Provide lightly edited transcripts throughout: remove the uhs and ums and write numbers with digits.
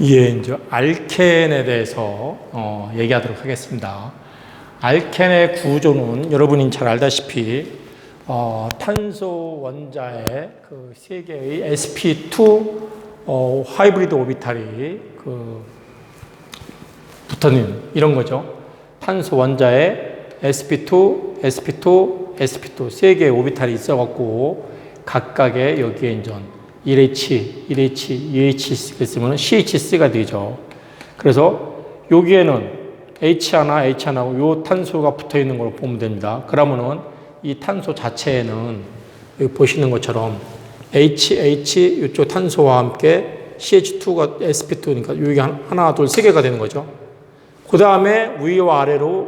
이제 알켄에 대해서 얘기하도록 하겠습니다. 알켄의 구조는 여러분이 잘 알다시피 탄소 원자의 그 세 개의 sp2 하이브리드 오비탈이 붙어있는 이런 거죠. 탄소 원자에 sp2, sp2 세 개의 오비탈이 있어갖고 각각의 여기에 이제 1H, 2H 있으면 CH3가 되죠. 그래서 여기에는 H 하나고 요 탄소가 붙어 있는 걸로 보면 됩니다. 그러면은 이 탄소 자체에는 여기 보시는 것처럼 H 이쪽 탄소와 함께 CH2가 sp2니까 여기 하나, 둘, 세 개가 되는 거죠. 그 다음에 위와 아래로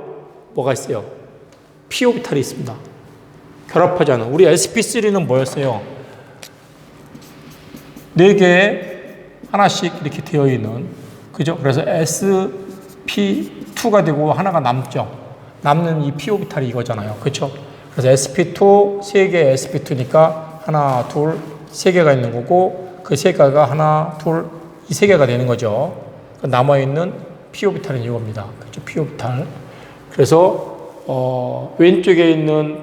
뭐가 있어요? p 오비탈이 있습니다. 결합하지 않은. 우리 sp3는 뭐였어요? 4개 하나씩 이렇게 되어 있는, 그죠? 그래서 sp2가 되고 하나가 남죠. 남는 이 p 오비탈이 이거잖아요. 그렇죠? 그래서 sp2 3개 sp2니까 하나, 둘, 3개가 있는 거고 그 3개가 하나, 둘, 이 3개가 되는 거죠. 남아 있는 p 오비탈은 이겁니다. 그렇죠? p 오비탈. 그래서 왼쪽에 있는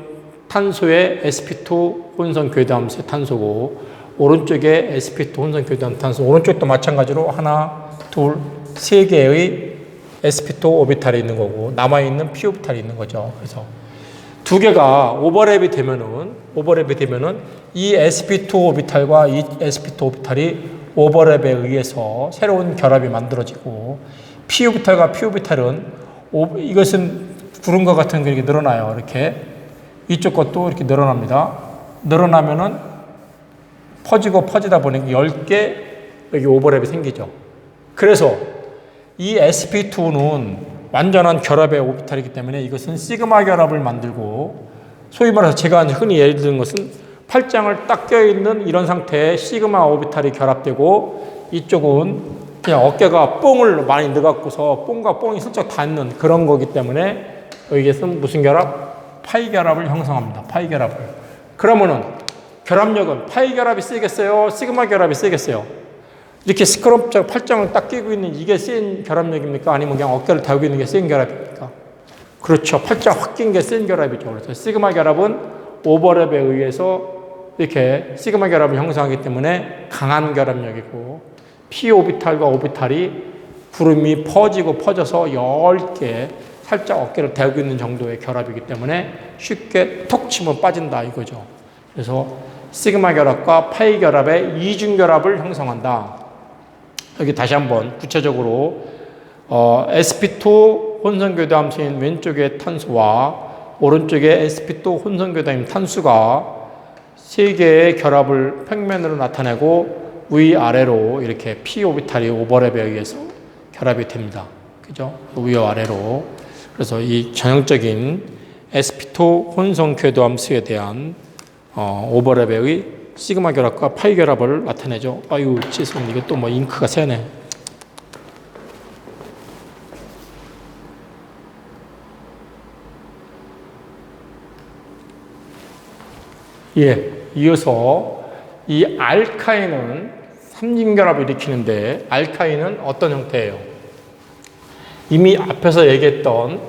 탄소의 sp2 혼성 궤도함수의 탄소고 오른쪽에 sp2 혼성 궤도함 탄소, 오른쪽도 마찬가지로 하나, 둘, 3개의 sp2 오비탈이 있는 거고 남아있는 p 오비탈이 있는 거죠. 그래서 두 개가 오버랩이 되면은 이 sp2 오비탈과 이 sp2 오비탈이 오버랩에 의해서 새로운 결합이 만들어지고 p 오비탈과 p 오비탈은 이것은 구름과 같은 게 이렇게 늘어나요. 이렇게 이쪽 것도 이렇게 늘어납니다. 늘어나면은 퍼지다 보니까 10개 여기 오버랩이 생기죠. 그래서 이 sp2는 완전한 결합의 오비탈이기 때문에 이것은 시그마 결합을 만들고, 소위 말해서 제가 흔히 예를 드는 것은 팔짱을 딱 껴있는 이런 상태에 시그마 오비탈이 결합되고 이쪽은 그냥 어깨가 뽕을 많이 넣어갖고서 뽕과 뽕이 슬쩍 닿는 그런 거기 때문에 여기에서는 무슨 결합? 파이 결합을 형성합니다. 파이 결합을. 그러면은 결합력은 파이 결합이 세겠어요? 시그마 결합이 세겠어요? 이렇게 스크럽 팔짱을 딱 끼고 있는 이게 센 결합력입니까? 아니면 그냥 어깨를 달고 있는 게 센 결합입니까? 그렇죠. 팔짱 확 낀 게 센 결합이죠. 그래서 시그마 결합은 오버랩에 의해서 이렇게 시그마 결합을 형성하기 때문에 강한 결합력이고, p 오비탈과 오비탈이 구름이 퍼져서 10개 살짝 어깨를 대고 있는 정도의 결합이기 때문에 쉽게 톡 치면 빠진다 이거죠. 그래서 시그마 결합과 파이 결합의 이중 결합을 형성한다. 여기 다시 한번 구체적으로 sp2 혼성교도함수인 왼쪽의 탄소와 오른쪽의 sp2 혼성교도함 탄수가 3개의 결합을 평면으로 나타내고 위아래로 이렇게 p 오비탈이 오버랩에 의해서 결합이 됩니다. 그죠? 위와 아래로. 그래서 이 전형적인 sp2 혼성교도함수에 대한 오버랩의 시그마 결합과 파이 결합을 나타내죠. 아유, 죄송합니다. 이게 또 뭐 잉크가 새네. 예, 이어서 이 알카인은 삼중 결합을 일으키는데 알카인은 어떤 형태예요? 이미 앞에서 얘기했던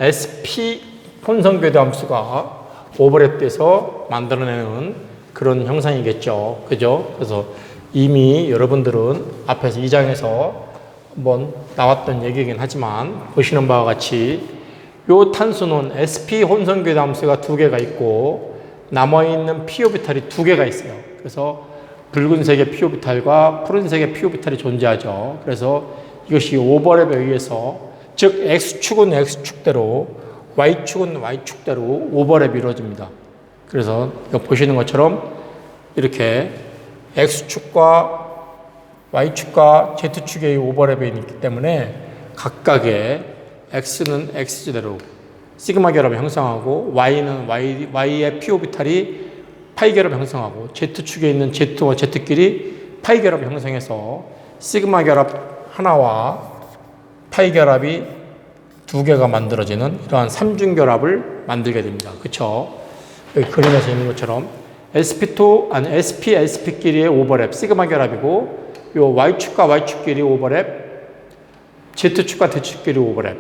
sp 혼성궤도 함수가 오버랩돼서 만들어내는 그런 형상이겠죠. 그죠? 그래서 이미 여러분들은 앞에서 2장에서 한번 나왔던 얘기이긴 하지만 보시는 바와 같이 요 탄소는 sp 혼성궤도 함수가 2개가 있고 남아있는 p 오비탈이 2개가 있어요. 그래서 붉은색의 p 오비탈과 푸른색의 p 오비탈이 존재하죠. 그래서 이것이 오버랩에 의해서, 즉 x축은 x축대로 y축은 y축대로 오버랩이 이루어집니다. 그래서 보시는 것처럼 이렇게 x축과 y축과 z축의 오버랩이 있기 때문에 각각의 x는 x제대로 시그마 결합을 형성하고 y는 y의 p 오비탈이 파이 결합을 형성하고 z축에 있는 z와 z끼리 파이 결합을 형성해서 시그마 결합 하나와 파이 결합이 2개가 만들어지는 이러한 삼중 결합을 만들게 됩니다. 그렇죠? 여기 그림에서 있는 것처럼 sp2 아니 sp sp끼리의 오버랩 시그마 결합이고 요 Y축과 Y축끼리 오버랩, Z축과 Z축끼리 오버랩.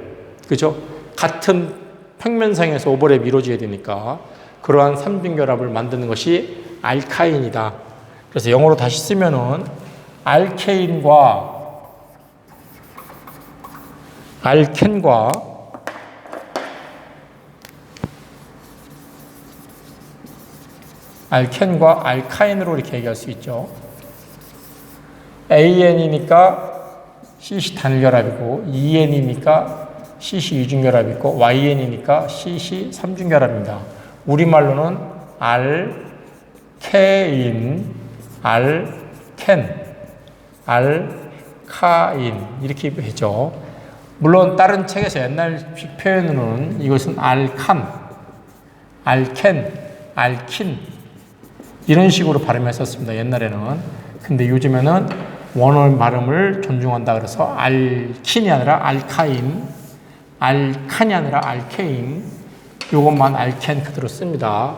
그죠? 같은 평면상에서 오버랩이 이루어져야 되니까 그러한 삼중결합을 만드는 것이 알카인이다. 그래서 영어로 다시 쓰면은 알케인과 알켄과 알카인으로 이렇게 얘기할 수 있죠. AN이니까 CC 단일결합이고 EN이니까 CC 이중결합이고 YN이니까 CC 삼중결합입니다. 우리말로는 알케인, 알켄, 알카인 이렇게 하죠. 물론 다른 책에서 옛날식 표현으로는 이것은 알칸, 알켄, 알킨 이런 식으로 발음했었습니다. 옛날에는. 근데 요즘에는 원어 발음을 존중한다 그래서 알킨이 아니라 알카인, 알칸이 아니라 알케인, 요것만 알켄 그대로 씁니다.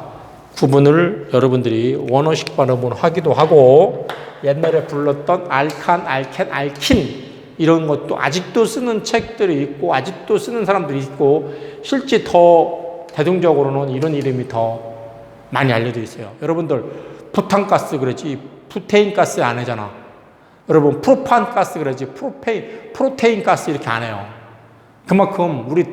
구분을 여러분들이 원어식 발음으로 하기도 하고 옛날에 불렀던 알칸, 알켄, 알킨 이런 것도 아직도 쓰는 책들이 있고 아직도 쓰는 사람들이 있고 실제 더 대중적으로는 이런 이름이 더 많이 알려져 있어요. 여러분들 부탄가스 그러지 부테인 가스 안 하잖아. 여러분 프로판 가스 그러지 프로테인 가스 이렇게 안 해요. 그만큼 우리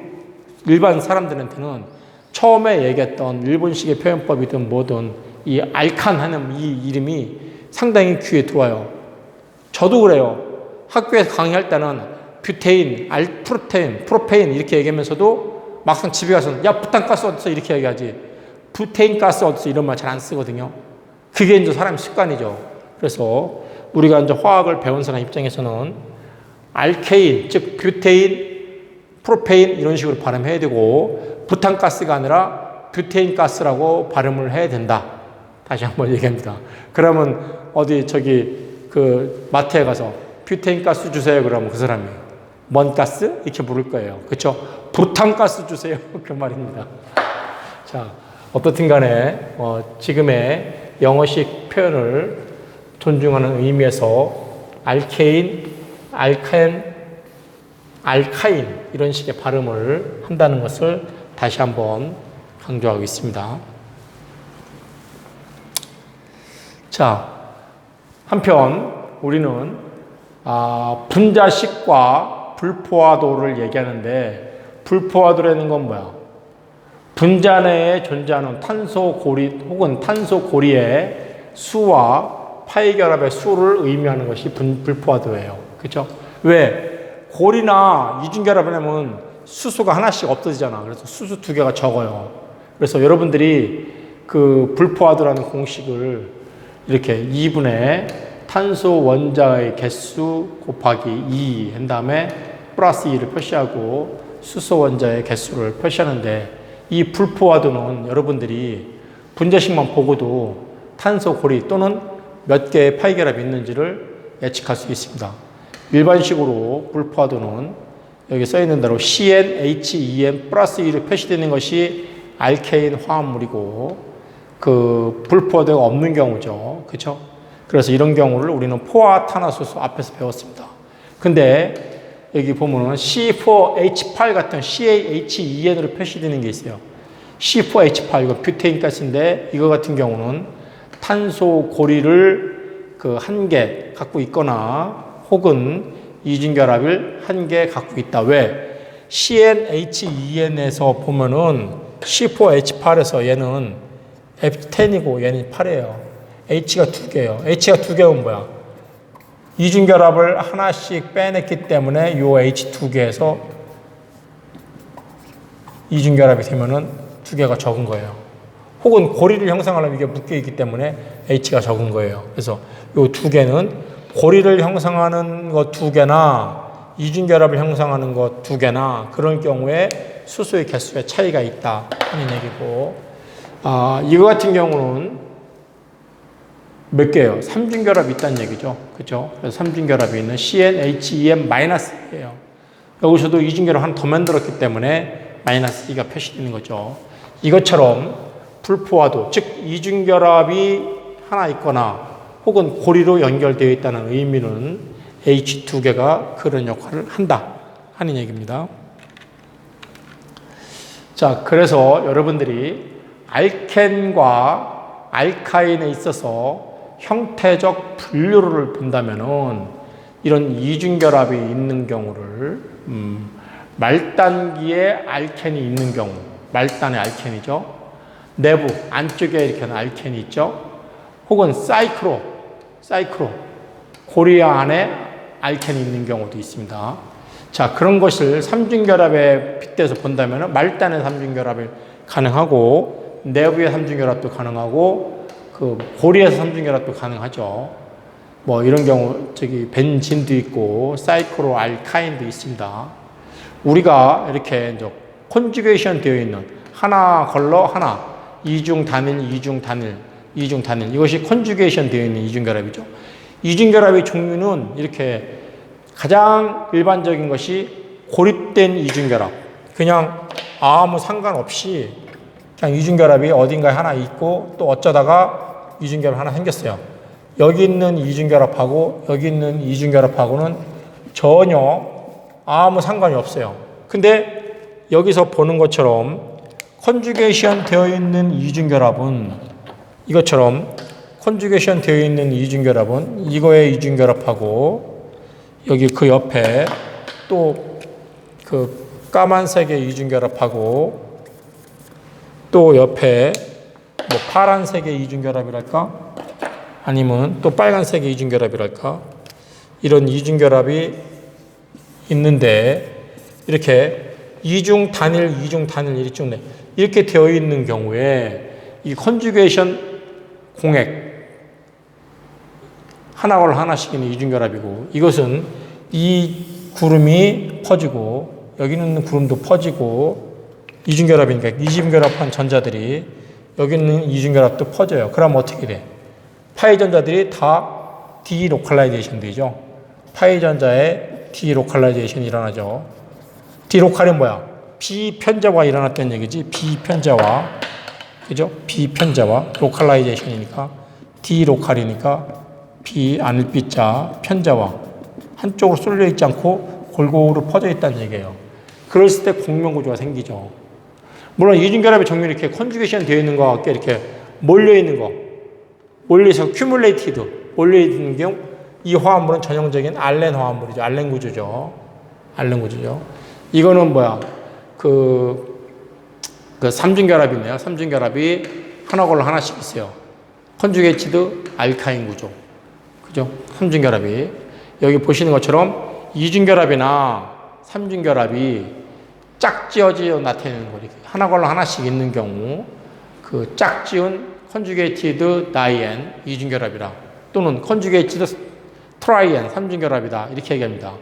일반 사람들한테는 처음에 얘기했던 일본식의 표현법이든 뭐든 이 알칸 하는 이 이름이 상당히 귀에 들어와요. 저도 그래요. 학교에서 강의할 때는 뷰테인, 프로테인, 프로페인 이렇게 얘기하면서도 막상 집에 가서는 야 부탄가스 어딨어 이렇게 얘기하지 부테인 가스 어딨어 이런 말 잘 안 쓰거든요. 그게 이제 사람 습관이죠. 그래서 우리가 이제 화학을 배운 사람 입장에서는 알케인, 즉 뷰테인, 프로페인 이런 식으로 발음해야 되고 부탄가스가 아니라 뷰테인 가스라고 발음을 해야 된다. 다시 한번 얘기합니다. 그러면 어디 저기 그 마트에 가서 뷰테인 가스 주세요. 그러면 그 사람이 뭔 가스? 이렇게 물을 거예요. 그렇죠? 부탄가스 주세요. 그 말입니다. 자, 어떻든 간에 지금의 영어식 표현을 존중하는 의미에서 알케인, 알켄, 알카인 이런 식의 발음을 한다는 것을 다시 한번 강조하고 있습니다. 자, 한편 우리는 분자식과 불포화도를 얘기하는데 불포화도라는 건 뭐야? 분자 내에 존재하는 탄소 고리 혹은 탄소 고리의 수와 파이결합의 수를 의미하는 것이 불포화도예요. 그렇죠? 왜? 고리나 이중결합을 하면 수소가 하나씩 없어지잖아. 그래서 수소 두 개가 적어요. 그래서 여러분들이 그 불포화도라는 공식을 이렇게 2분의 탄소 원자의 개수 곱하기 2 한 다음에 플러스 2를 표시하고 수소 원자의 개수를 표시하는데 이 불포화도는 여러분들이 분자식만 보고도 탄소 고리 또는 몇 개의 파이결합이 있는지를 예측할 수 있습니다. 일반식으로 불포화도는 여기 써 있는 대로 CnHen 플러스 2로 표시되는 것이 알케인 화합물이고 그 불포화도가 없는 경우죠. 그렇죠? 그래서 이런 경우를 우리는 포화탄화수소 앞에서 배웠습니다. 근데 여기 보면은 C4H8 같은 CaHen으로 표시되는 게 있어요. C4H8 이거 뷰테인 가스인데 이거 같은 경우는 탄소 고리를 그 한 개 갖고 있거나 혹은 이중결합을 한 개 갖고 있다. 왜? CnHen에서 보면은 C4H8에서 얘는 F10이고 얘는 8이에요. H가 두 개예요. H가 두 개면 뭐야? 이중결합을 하나씩 빼냈기 때문에 요 H 두 개에서 이중결합이 되면은 두 개가 적은 거예요. 혹은 고리를 형성하려면 이게 묶여 있기 때문에 H가 적은 거예요. 그래서 요 두 개는 고리를 형성하는 것 두 개나 이중결합을 형성하는 것 두 개나 그런 경우에 수소의 개수의 차이가 있다 하는 얘기고, 이거 같은 경우는 몇 개예요? 삼중결합이 있다는 얘기죠. 그렇죠? 그래서 삼중결합이 있는 CnHen-예요. 여기서도 이중결합 하나 더 만들었기 때문에 마이너스 2가 표시되는 거죠. 이것처럼 불포화도, 즉 이중결합이 하나 있거나 혹은 고리로 연결되어 있다는 의미는 H2개가 그런 역할을 한다 하는 얘기입니다. 자, 그래서 여러분들이 알켄과 알카인에 있어서 형태적 분류를 본다면은 이런 이중결합이 있는 경우를 말단기에 알켄이 있는 경우, 말단의 알켄이죠. 내부 안쪽에 이렇게 알켄이 있죠. 혹은 사이크로 고리아 안에 알켄이 있는 경우도 있습니다. 자, 그런 것을 삼중결합에 빗대서 본다면 말단의 삼중결합이 가능하고 내부의 삼중결합도 가능하고 그 고리에서 삼중결합도 가능하죠. 뭐 이런 경우 저기 벤진도 있고 사이크로 알카인도 있습니다. 우리가 이렇게 이제 컨주게이션 되어 있는 하나 걸러 하나 이중 단일 이것이 컨주게이션 되어 있는 이중결합이죠. 이중결합의 종류는 이렇게 가장 일반적인 것이 고립된 이중결합. 그냥 아무 상관없이 그냥 이중결합이 어딘가에 하나 있고 또 어쩌다가 이중결합 하나 생겼어요. 여기 있는 이중결합하고 여기 있는 이중결합하고는 전혀 아무 상관이 없어요. 근데 여기서 보는 것처럼 컨주게이션 되어 있는 이중결합은 이것처럼 컨주게이션 되어 있는 이중결합은 이거의 이중결합하고 여기 그 옆에 또 그 까만색의 이중결합하고 또 옆에 뭐 파란색의 이중결합이랄까 아니면 또 빨간색의 이중결합이랄까 이런 이중결합이 있는데 이렇게 이중 단일 이렇게 되어 있는 경우에 이 컨주게이션 공액 하나 걸 하나씩 있는 이중결합이고 이것은 이 구름이 퍼지고 여기 있는 구름도 퍼지고 이중결합이니까 이중결합한 전자들이 여기 있는 이중결합도 퍼져요. 그럼 어떻게 돼? 파이 전자들이 다 디로컬라이제이션 되죠. 파이 전자에 디로컬라이제이션이 일어나죠. 디로칼이 뭐야? 비편자화 일어났다는 얘기지. 비편자화. 그죠? 비편자화. 로컬라이제이션이니까 디로칼이니까 비 아닐 비자 편자화. 한쪽으로 쏠려 있지 않고 골고루 퍼져 있다는 얘기예요. 그랬을 때 공명구조가 생기죠. 물론 이중결합의 종류는 이렇게 컨주게이션 되어 있는 거와 이렇게 몰려 있는 거, 몰려서 큐뮬레이티드 몰려 있는 경우 이 화합물은 전형적인 알렌 화합물이죠. 알렌 구조죠. 이거는 뭐야? 그 삼중결합이네요. 삼중결합이 하나 걸로 하나씩 있어요. 컨주게이티드 알카인 구조. 그죠? 삼중결합이. 여기 보시는 것처럼 이중결합이나 삼중결합이 짝지어져 나타내는 거. 하나 걸로 하나씩 있는 경우 그 짝지은 컨주게이티드 다이엔 이중결합이라 또는 컨주게이티드 트라이엔 삼중결합이다. 이렇게 얘기합니다.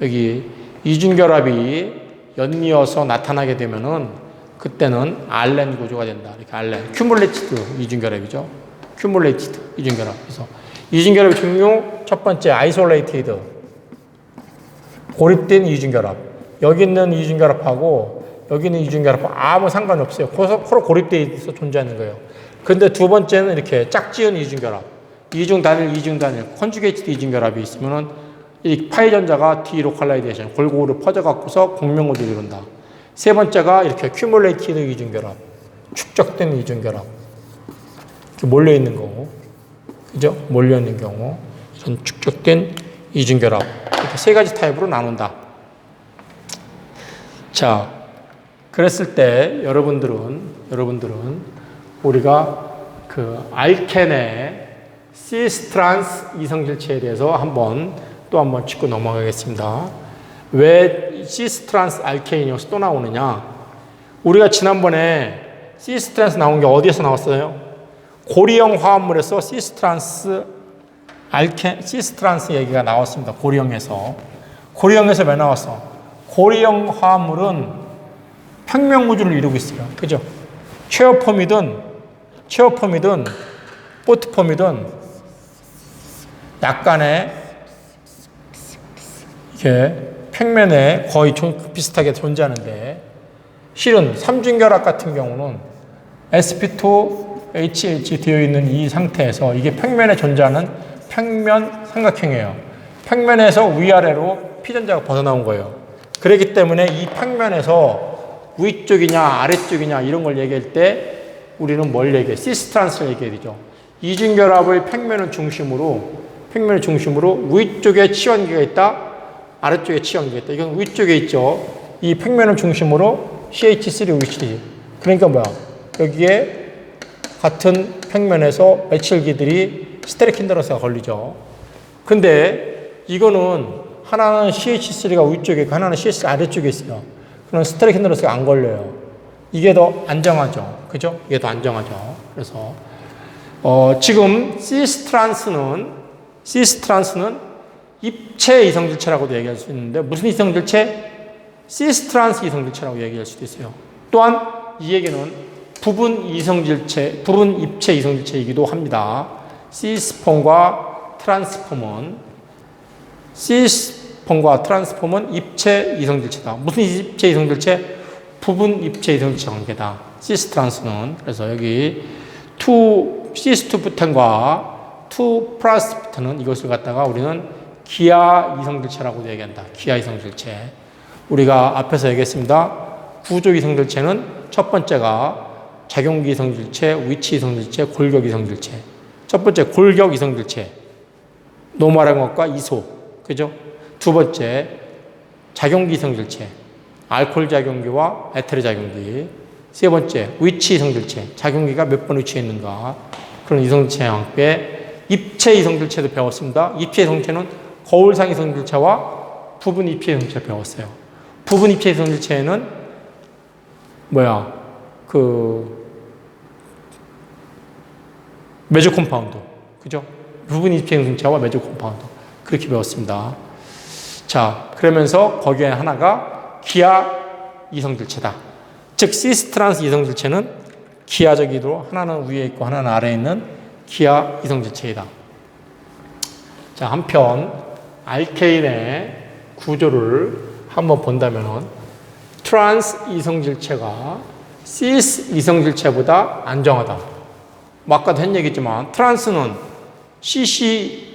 여기 이중결합이 연이어서 나타나게 되면은 그때는 알렌 구조가 된다. 이렇게 알렌. 큐뮬레이티드 이중결합이죠. 큐뮬레이티드 이중결합. 그래서 이중결합의 종류 첫 번째 아이솔레이티드 고립된 이중결합. 여기 있는 이중결합하고 여기 있는 이중결합하고 아무 상관이 없어요. 서로 고립되어 있어 존재하는 거예요. 근데 두 번째는 이렇게 짝지은 이중결합. 이중단일, 컨주게이티드 이중결합이 있으면은 이 파이 전자가 디로컬라이제이션, 골고루 퍼져갖고서 공명구조를 이룬다. 세 번째가 이렇게 큐뮬레이티드 이중결합, 축적된 이중결합. 이렇게 몰려있는 경우. 그죠? 몰려있는 경우. 이런 축적된 이중결합. 이렇게 세 가지 타입으로 나눈다. 자, 그랬을 때 여러분들은 우리가 그 알켄의 시스트란스 이성질체에 대해서 또 한번 짚고 넘어가겠습니다. 왜 시스트란스 알케인이 여기서 또 나오느냐? 우리가 지난번에 시스트란스 나온 게 어디에서 나왔어요? 고리형 화합물에서 시스트란스 얘기가 나왔습니다. 고리형에서 왜 나왔어? 고리형 화합물은 평면구조를 이루고 있어요. 그죠? 체어폼이든 포트폼이든 약간의 이렇게 평면에 거의 비슷하게 존재하는데 실은 삼중결합 같은 경우는 sp2 HH 되어 있는 이 상태에서 이게 평면에 존재하는 평면 삼각형이에요. 평면에서 위아래로 P전자가 벗어나온 거예요. 그렇기 때문에 이 평면에서 위쪽이냐 아래쪽이냐 이런 걸 얘기할 때 우리는 뭘 얘기해? 시스트란스를 얘기해야 되죠. 이중결합의 평면을 중심으로 위쪽에 치환기가 있다, 아래쪽에 치환기가 있다. 이건 위쪽에 있죠. 이 평면을 중심으로 CH3 위치. 그러니까 뭐야? 여기에 같은 평면에서 메칠기들이 스테릭 힌드런스가 걸리죠. 근데 이거는 하나는 CH3가 위쪽에 있고 하나는 CH3 아래쪽에 있어요. 그럼 스테릭 힌드런스가 안 걸려요. 이게 더 안정하죠. 그죠? 이게 더 안정하죠. 그래서 지금 시스트란스는 입체 이성질체라고도 얘기할 수 있는데 무슨 이성질체? 시스트란스 이성질체라고 얘기할 수도 있어요. 또한 이 얘기는 부분 입체 이성질체이기도 합니다. 시스폼과 트랜스폼은 입체 이성질체다. 무슨 입체 이성질체? 부분 입체 이성질체 관계다. 시스트란스는. 그래서 여기 시스2부탄과 2 플러스 부탄은 이것을 갖다가 우리는 기하 이성질체라고 얘기한다. 기하 이성질체. 우리가 앞에서 얘기했습니다. 구조 이성질체는 첫 번째가 작용기 이성질체, 위치 이성질체, 골격 이성질체. 첫 번째 골격 이성질체. 노멀한 것과 이소. 그죠? 두 번째 작용기 이성질체. 알코올 작용기와 에테르 작용기. 세 번째 위치 이성질체. 작용기가 몇 번 위치해 있는가. 그런 이성질체와 함께 입체 이성질체도 배웠습니다. 입체 이성질체는 거울상 이성질체와 부분 입체 이성질체 배웠어요. 부분 입체 이성질체는 메조 컴파운드. 그죠? 부분 입체 이성질체와 메조 컴파운드. 그렇게 배웠습니다. 자, 그러면서 거기에 하나가 기하 이성질체다. 즉, 시스트란스 이성질체는 기하적이도록 하나는 위에 있고 하나는 아래에 있는 기하 이성질체이다. 자, 한편 알케인의 구조를 한번 본다면 트란스 이성질체가 시스 이성질체보다 안정하다. 뭐 아까도 한 얘기지만 트란스는 CC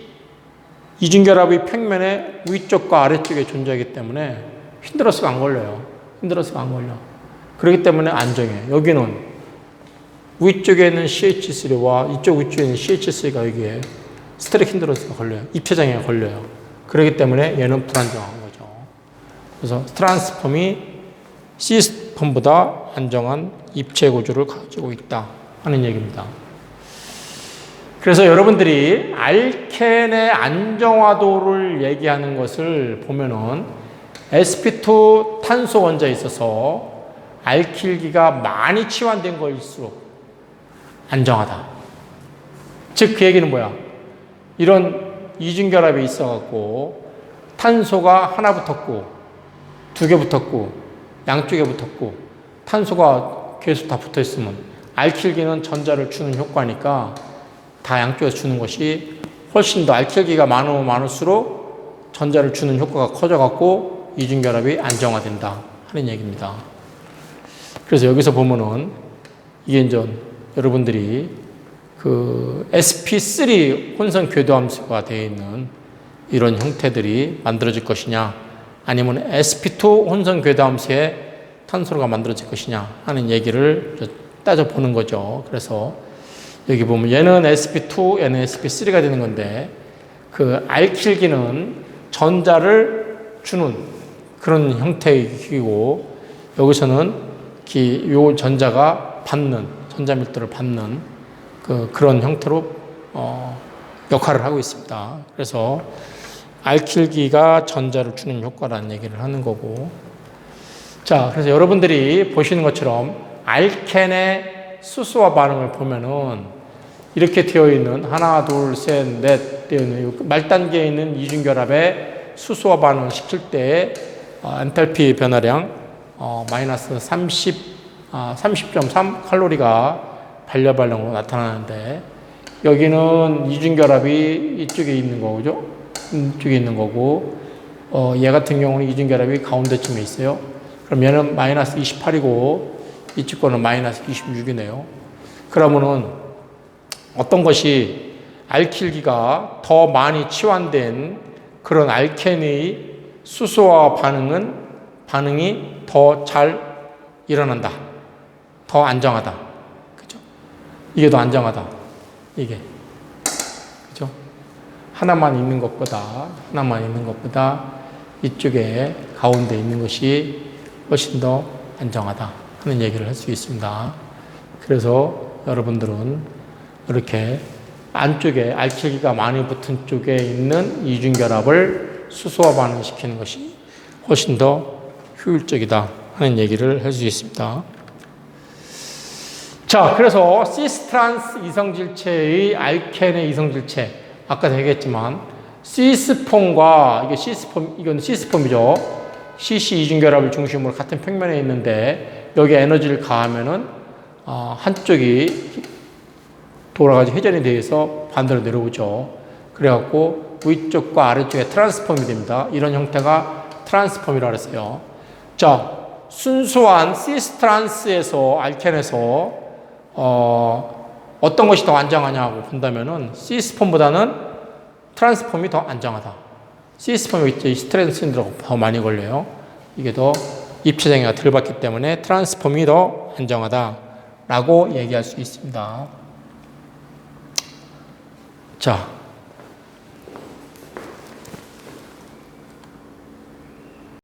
이중결합의 평면의 위쪽과 아래쪽에 존재하기 때문에 힌드러스가 안 걸려요. 그렇기 때문에 안정해. 여기는 위쪽에 있는 CH3와 이쪽 위쪽에 있는 CH3가 여기에 스테릭 힌드런스가 걸려요. 입체장애가 걸려요. 그렇기 때문에 얘는 불안정한 거죠. 그래서 트랜스폼이 시스폼보다 안정한 입체 구조를 가지고 있다 하는 얘기입니다. 그래서 여러분들이 알켄의 안정화도를 얘기하는 것을 보면은 sp2 탄소 원자에 있어서 알킬기가 많이 치환된 거일수록 안정하다. 즉, 그 얘기는 뭐야? 이런 이중결합이 있어갖고 탄소가 하나 붙었고, 두 개 붙었고, 양쪽에 붙었고, 탄소가 계속 다 붙어 있으면 알킬기는 전자를 주는 효과니까 다 양쪽에서 주는 것이 훨씬 더 알킬기가 많으면 많을수록 전자를 주는 효과가 커져갖고 이중결합이 안정화된다 하는 얘기입니다. 그래서 여기서 보면은 이게 이제 여러분들이 그 sp3 혼성 궤도함수가 되어 있는 이런 형태들이 만들어질 것이냐, 아니면 sp2 혼성 궤도함수의 탄소가 만들어질 것이냐 하는 얘기를 따져보는 거죠. 그래서 여기 보면 얘는 sp2, 얘는 sp3가 되는 건데, 그 알킬기는 전자를 주는 그런 형태의 기고, 여기서는 요 전자가 받는, 전자 밀도를 받는 그런 형태로 역할을 하고 있습니다. 그래서 알킬기가 전자를 주는 효과라는 얘기를 하는 거고, 자, 그래서 여러분들이 보시는 것처럼 알켄의 수소화 반응을 보면은 이렇게 되어 있는 하나, 둘, 셋, 넷 되어 있는 말단계에 있는 이중결합에 수소화 반응을 시킬 때 엔탈피 변화량 마이너스 30.3 칼로리가 반려발령으로 나타나는데, 여기는 이중결합이 이쪽에 있는 거죠. 이쪽에 있는 거고, 얘 같은 경우는 이중결합이 가운데쯤에 있어요. 그럼 얘는 마이너스 28이고 이쪽 거는 마이너스 26이네요. 그러면은 어떤 것이 알킬기가 더 많이 치환된 그런 알켄의 수소화 반응이 더 잘 일어난다. 더 안정하다. 그죠? 이게 더 안정하다. 이게. 그죠? 하나만 있는 것보다 이쪽에 가운데 있는 것이 훨씬 더 안정하다 하는 얘기를 할 수 있습니다. 그래서 여러분들은 이렇게 안쪽에 알킬기가 많이 붙은 쪽에 있는 이중결합을 수소화 반응시키는 것이 훨씬 더 효율적이다 하는 얘기를 할 수 있습니다. 자, 그래서 시스트란스 이성질체의 알켄의 이성질체, 아까 얘기했지만 시스폼과 이건 시스폼이죠. CC 이중결합을 중심으로 같은 평면에 있는데 여기에 에너지를 가하면은 한쪽이 돌아가지 회전이 돼서 반대로 내려오죠. 그래갖고 위쪽과 아래쪽에 트랜스폼이 됩니다. 이런 형태가 트랜스폼이라고 했어요. 자, 순수한 시스트란스에서 알켄에서 어떤 것이 더 안정하냐고 본다면은 시스폼보다는 트랜스폼이 더 안정하다. 시스폼이 이제 스트레스가 더 많이 걸려요. 이게 더 입체장애가 덜 받기 때문에 트랜스폼이 더 안정하다라고 얘기할 수 있습니다. 자,